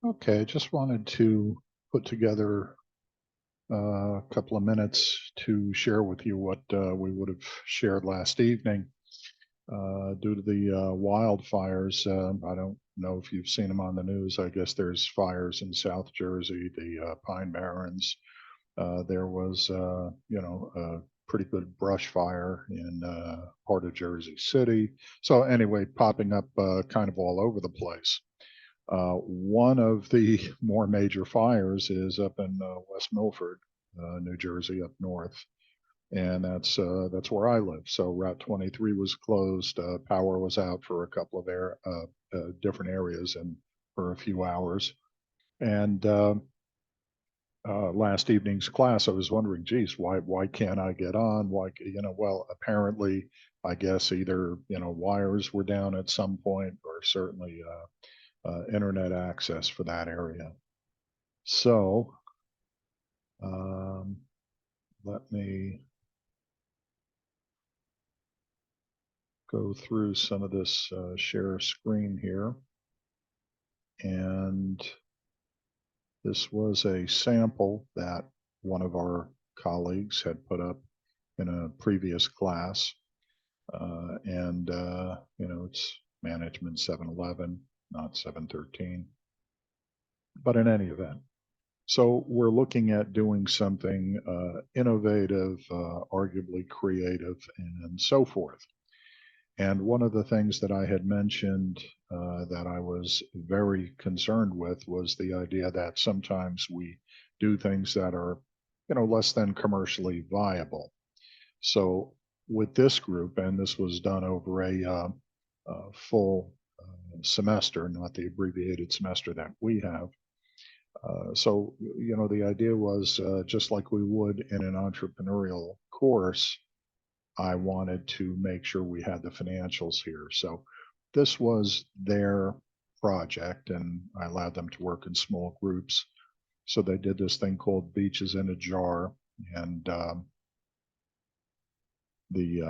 Okay, just wanted to put together a couple of minutes to share with you what we would have shared last evening. Due to the wildfires, I don't know if you've seen them on the news. I guess there's fires in South Jersey, the Pine Barrens. There was, a pretty good brush fire in part of Jersey City. So anyway, popping up kind of all over the place. One of the more major fires is up in West Milford, New Jersey, up north, and that's where I live. So Route 23 was closed. Power was out for a couple of different areas and for a few hours. And last evening's class, I was wondering, geez, why can't I get on? Well, apparently, I guess either wires were down at some point, or certainly internet access for that area. So um, let me go through some of this share screen here. And this was a sample that one of our colleagues had put up in a previous class. It's management 711, not 713. But in any event, so we're looking at doing something innovative, arguably creative, and so forth. And one of the things that I had mentioned that I was very concerned with was the idea that sometimes we do things that are, less than commercially viable. So with this group, and this was done over a full semester, not the abbreviated semester that we have. The idea was just like we would in an entrepreneurial course, I wanted to make sure we had the financials here. So this was their project, and I allowed them to work in small groups. So they did this thing called Beaches in a Jar, and the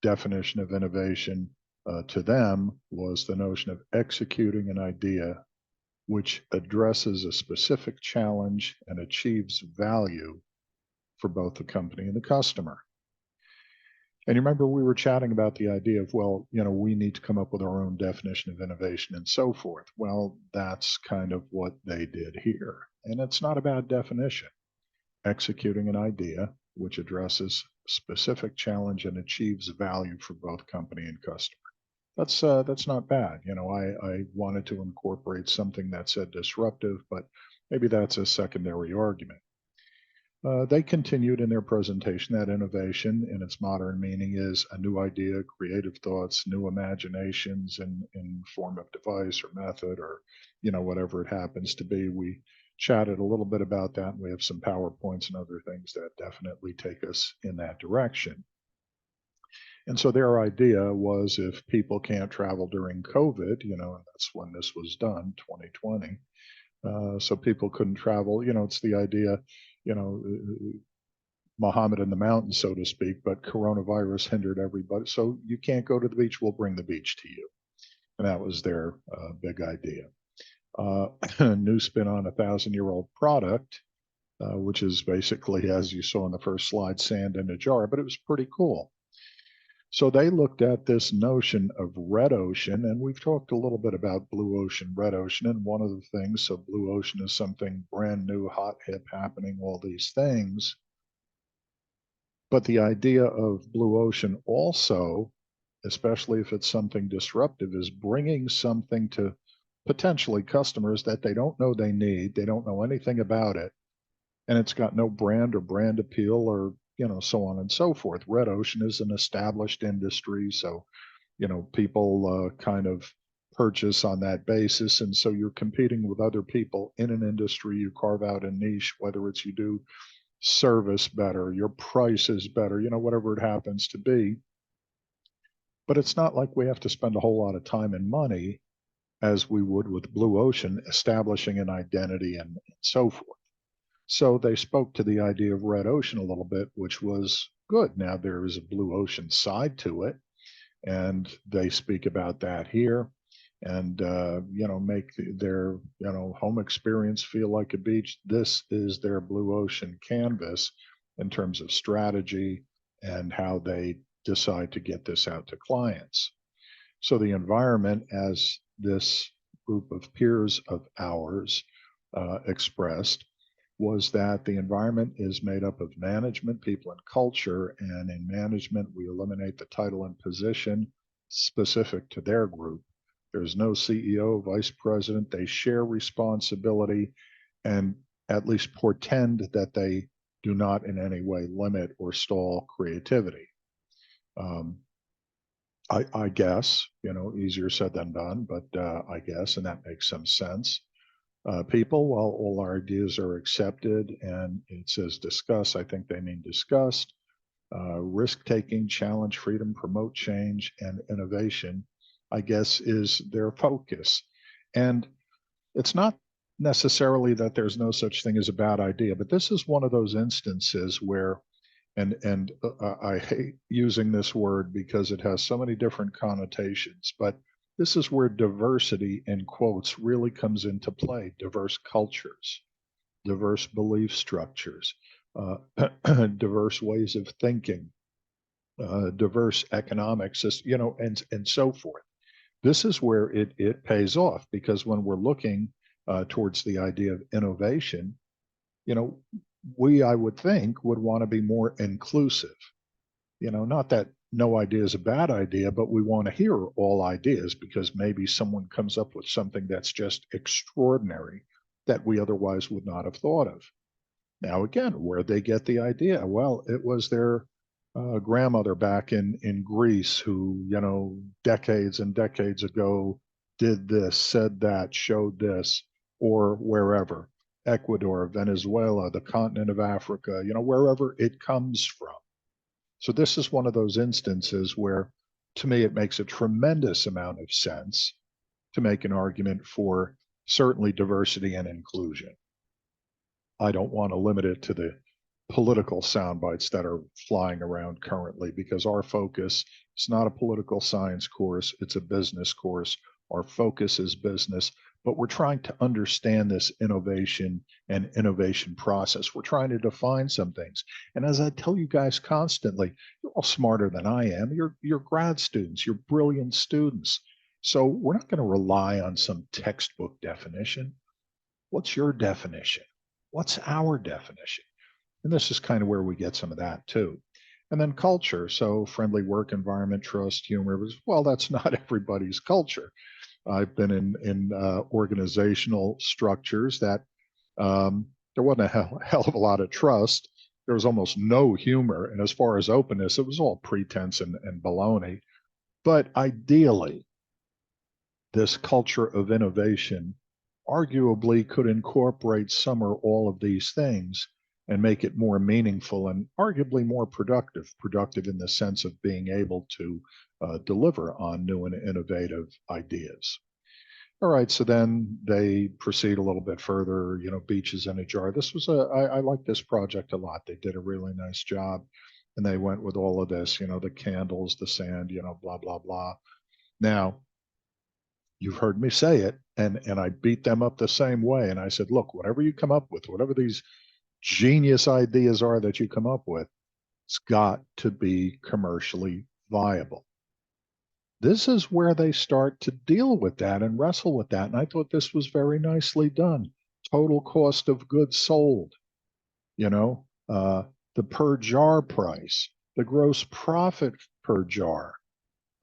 definition of innovation to them was the notion of executing an idea which addresses a specific challenge and achieves value for both the company and the customer. And you remember we were chatting about the idea of, well, we need to come up with our own definition of innovation and so forth. Well, that's kind of what they did here. And it's not a bad definition. Executing an idea which addresses specific challenge and achieves value for both company and customer. That's not bad. I wanted to incorporate something that said disruptive, but maybe that's a secondary argument. They continued in their presentation that innovation in its modern meaning is a new idea, creative thoughts, new imaginations in form of device or method or, whatever it happens to be. We chatted a little bit about that. And we have some PowerPoints and other things that definitely take us in that direction. And so their idea was if people can't travel during COVID, and that's when this was done, 2020, so people couldn't travel. It's the idea, you know, Muhammad in the mountains, so to speak, but coronavirus hindered everybody. So you can't go to the beach, we'll bring the beach to you. And that was their big idea. New spin on a 1,000-year-old product, which is basically, as you saw in the first slide, sand in a jar, but it was pretty cool. So they looked at this notion of red ocean, and we've talked a little bit about blue ocean, red ocean, and one of the things, so blue ocean is something brand new, hot, hip, happening, all these things. But the idea of blue ocean also, especially if it's something disruptive, is bringing something to potentially customers that they don't know they need, they don't know anything about it, and it's got no brand or brand appeal or so on and so forth. Red ocean is an established industry, so people kind of purchase on that basis, and so you're competing with other people in an industry. You carve out a niche, whether it's you do service better, your price is better, whatever it happens to be. But it's not like we have to spend a whole lot of time and money as we would with blue ocean establishing an identity and so forth. So they spoke to the idea of red ocean a little bit, which was good. Now there is a blue ocean side to it, and they speak about that here. and make their home experience feel like a beach. This is their blue ocean canvas in terms of strategy and how they decide to get this out to clients. So the environment, as this group of peers of ours expressed, was that the environment is made up of management, people, and culture. And in management, we eliminate the title and position specific to their group. There's no CEO, vice president. They share responsibility and at least portend that they do not in any way limit or stall creativity. Um, I guess, easier said than done, but I guess, and that makes some sense. People, while all our ideas are accepted and it says discuss, I think they mean discussed. Risk taking, challenge freedom, promote change, and innovation, I guess, is their focus. And it's not necessarily that there's no such thing as a bad idea, but this is one of those instances where and I hate using this word because it has so many different connotations, but this is where diversity in quotes really comes into play. Diverse cultures, diverse belief structures, diverse ways of thinking, diverse economics, and so forth. This is where it pays off, because when we're looking towards the idea of innovation, you know, I would think, would want to be more inclusive. Not that no idea is a bad idea, but we want to hear all ideas because maybe someone comes up with something that's just extraordinary that we otherwise would not have thought of. Now, again, where'd they get the idea? Well, it was their grandmother back in Greece who, decades and decades ago did this, said that, showed this, or wherever. Ecuador, Venezuela, the continent of Africa, wherever it comes from. So this is one of those instances where, to me, it makes a tremendous amount of sense to make an argument for certainly diversity and inclusion. I don't want to limit it to the political sound bites that are flying around currently, because our focus is not a political science course, it's a business course. Our focus is business, but we're trying to understand this innovation and innovation process. We're trying to define some things. And as I tell you guys constantly, you're all smarter than I am. You're grad students, you're brilliant students. So we're not going to rely on some textbook definition. What's your definition? What's our definition? And this is kind of where we get some of that too. And then culture. So friendly work environment, trust, humor. Well, that's not everybody's culture. I've been in organizational structures that there wasn't a hell of a lot of trust. There was almost no humor. And as far as openness, it was all pretense and baloney. But ideally, this culture of innovation arguably could incorporate some or all of these things and make it more meaningful and arguably more productive in the sense of being able to deliver on new and innovative ideas. All right, so then they proceed a little bit further, beaches in a jar. I like this project a lot. They did a really nice job, and they went with all of this, the candles, the sand, blah, blah, blah. Now, you've heard me say it, and I beat them up the same way. And I said, look, whatever you come up with, whatever these genius ideas are that you come up with, it's got to be commercially viable. This is where they start to deal with that and wrestle with that. And I thought this was very nicely done. Total cost of goods sold, you know, uh, the per jar price, the gross profit per jar.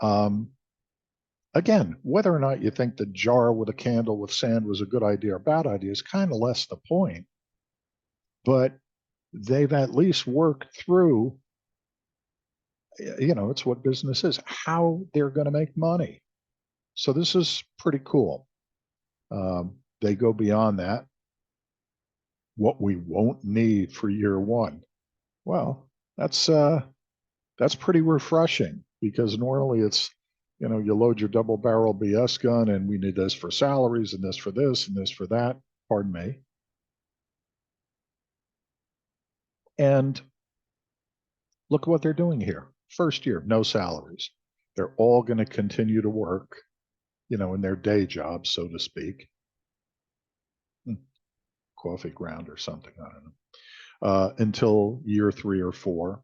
Um, Again, whether or not you think the jar with a candle with sand was a good idea or bad idea is kind of less the point. But they've at least worked through, it's what business is, how they're going to make money. So this is pretty cool. They go beyond that. What we won't need for year one. Well, that's pretty refreshing, because normally it's, you load your double barrel BS gun and we need this for salaries and this for this and this for that. Pardon me. And look at what they're doing here. First year, no salaries. They're all going to continue to work in their day job, so to speak. Coffee ground or something, I don't know, until year 3 or 4.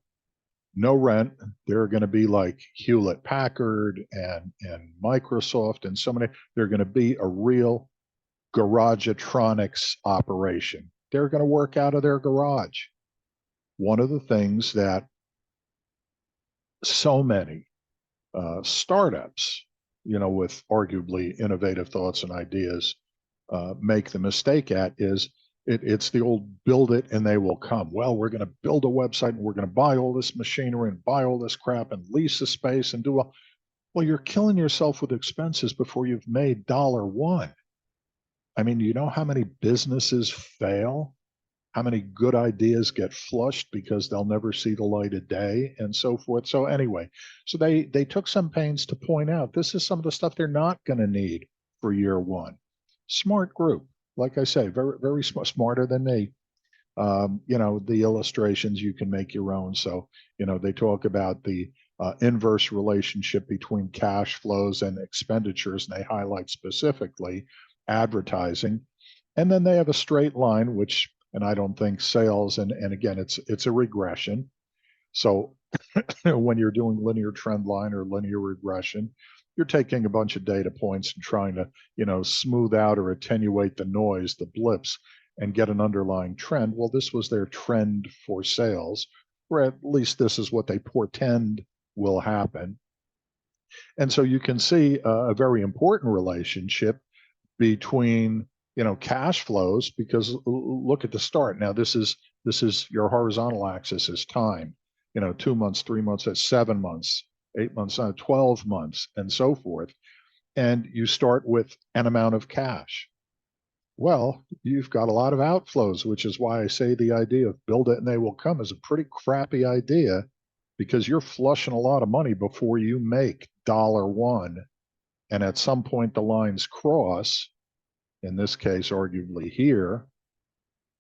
No rent. They're going to be like Hewlett Packard and Microsoft and so many. They're going to be a real garagetronics operation. They're going to work out of their garage. One of the things that so many startups, with arguably innovative thoughts and ideas, make the mistake at is it's the old build it and they will come. Well, we're going to build a website and we're going to buy all this machinery and buy all this crap and lease the space and do all. Well, you're killing yourself with expenses before you've made $1. I mean, you know how many businesses fail? How many good ideas get flushed because they'll never see the light of day and so forth. So anyway, so they took some pains to point out this is some of the stuff they're not going to need for year 1. Smart group, like I say, very very smarter than me. The illustrations you can make your own. So they talk about the inverse relationship between cash flows and expenditures, and they highlight specifically advertising. And then they have a straight line, which, and I don't think sales, and again, it's a regression. So when you're doing linear trend line or linear regression, you're taking a bunch of data points and trying to, smooth out or attenuate the noise, the blips, and get an underlying trend. Well, this was their trend for sales, or at least this is what they portend will happen. And so you can see a very important relationship between cash flows, because look at the start. Now this is your horizontal axis is time, 2 months, 3 months, that's 7 months, 8 months, 12 months, and so forth. And you start with an amount of cash. Well, you've got a lot of outflows, which is why I say the idea of build it and they will come is a pretty crappy idea, because you're flushing a lot of money before you make $1. And at some point the lines cross, in this case, arguably here.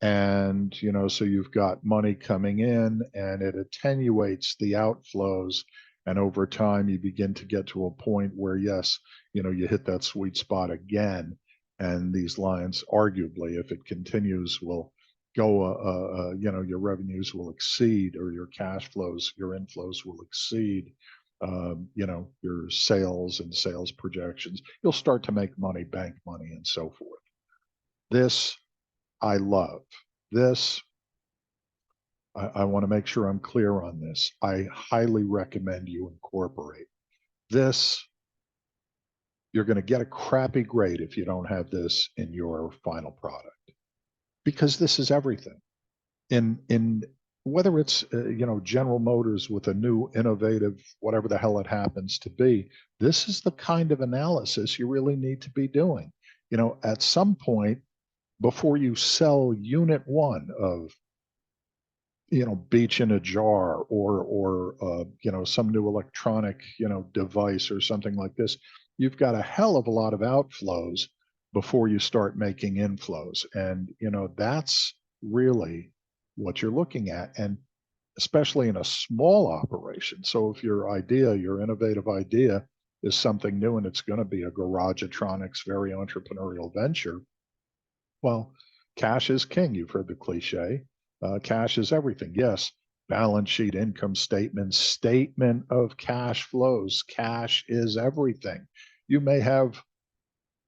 And, so you've got money coming in and it attenuates the outflows. And over time, you begin to get to a point where, yes, you hit that sweet spot again. And these lines, arguably, if it continues, will go, your revenues will exceed, or your cash flows, your inflows will exceed, your sales and sales projections. You'll start to make money, bank money, and so forth. This I love. This, I want to make sure I'm clear on this. I highly recommend you incorporate this. You're going to get a crappy grade if you don't have this in your final product, because this is everything. In whether it's General Motors with a new innovative whatever the hell it happens to be, this is the kind of analysis you really need to be doing. At some point, before you sell unit 1 of beach in a jar, or some new electronic device or something like this, you've got a hell of a lot of outflows before you start making inflows. And that's really what you're looking at, and especially in a small operation. So if your innovative idea is something new and it's going to be a garagetronics, very entrepreneurial venture, well, cash is king. You've heard the cliche. Cash is everything. Yes, balance sheet, income statement, statement of cash flows. Cash is everything. You may have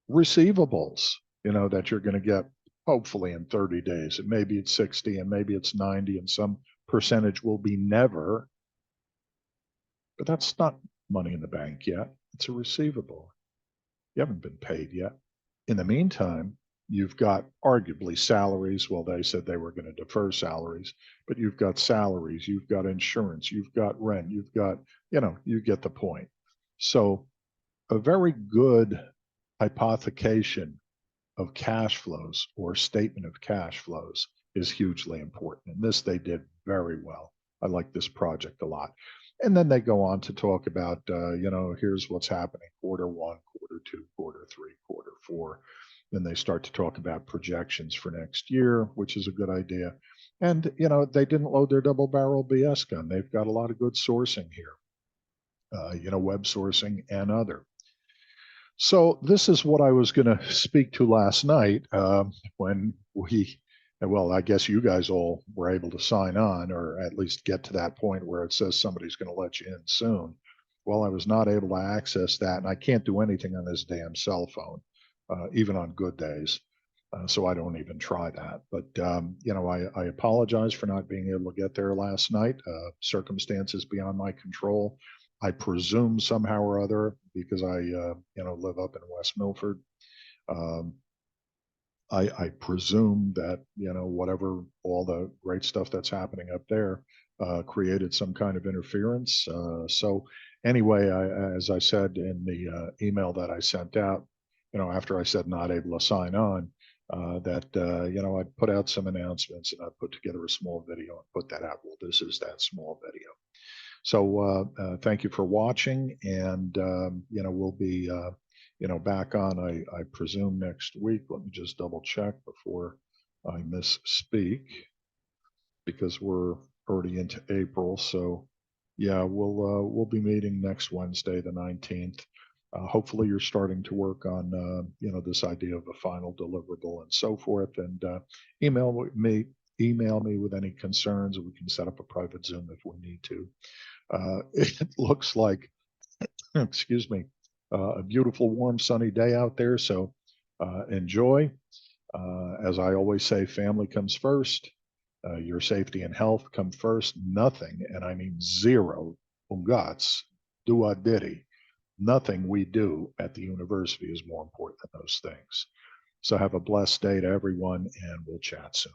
receivables, that you're going to get hopefully in 30 days. And maybe it's 60 and maybe it's 90, and some percentage will be never. But that's not money in the bank yet. It's a receivable. You haven't been paid yet. In the meantime, you've got arguably salaries. Well, they said they were going to defer salaries, but you've got salaries, you've got insurance, you've got rent, you've got, you get the point. So a very good hypothecation of cash flows or statement of cash flows is hugely important. And this they did very well. I like this project a lot. And then they go on to talk about, here's what's happening quarter 1, quarter 2, quarter 3, quarter 4. Then they start to talk about projections for next year, which is a good idea. And, they didn't load their double barrel BS gun. They've got a lot of good sourcing here, web sourcing and other. So this is what I was going to speak to last night when well, I guess you guys all were able to sign on or at least get to that point where it says somebody's going to let you in soon. Well, I was not able to access that, and I can't do anything on this damn cell phone, even on good days. So I don't even try that. But I apologize for not being able to get there last night. Circumstances beyond my control. I presume somehow or other, because I live up in West Milford. Um, I presume that whatever all the great stuff that's happening up there created some kind of interference. So anyway, as I said in the email that I sent out, after I said not able to sign on, that I'd put out some announcements and I'd put together a small video and put that out. Well, this is that small video. So thank you for watching, and we'll be back on, I presume, next week. Let me just double check before I misspeak, because we're already into April. So yeah, we'll be meeting next Wednesday, the 19th. Hopefully, you're starting to work on this idea of a final deliverable and so forth, and email me with any concerns, and we can set up a private Zoom if we need to. It looks like, excuse me, a beautiful, warm, sunny day out there. So enjoy. As I always say, family comes first. Your safety and health come first. Nothing, and I mean zero, ungats, dua diddy. Nothing we do at the university is more important than those things. So have a blessed day to everyone, and we'll chat soon.